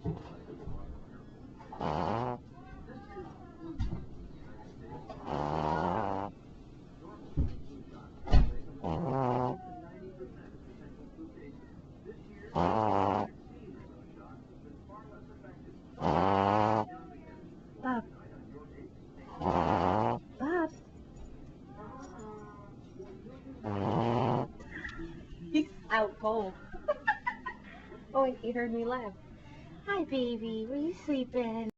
Bob. Bob. He's out cold. Oh, he heard me laugh. Hi, baby. Were you sleeping?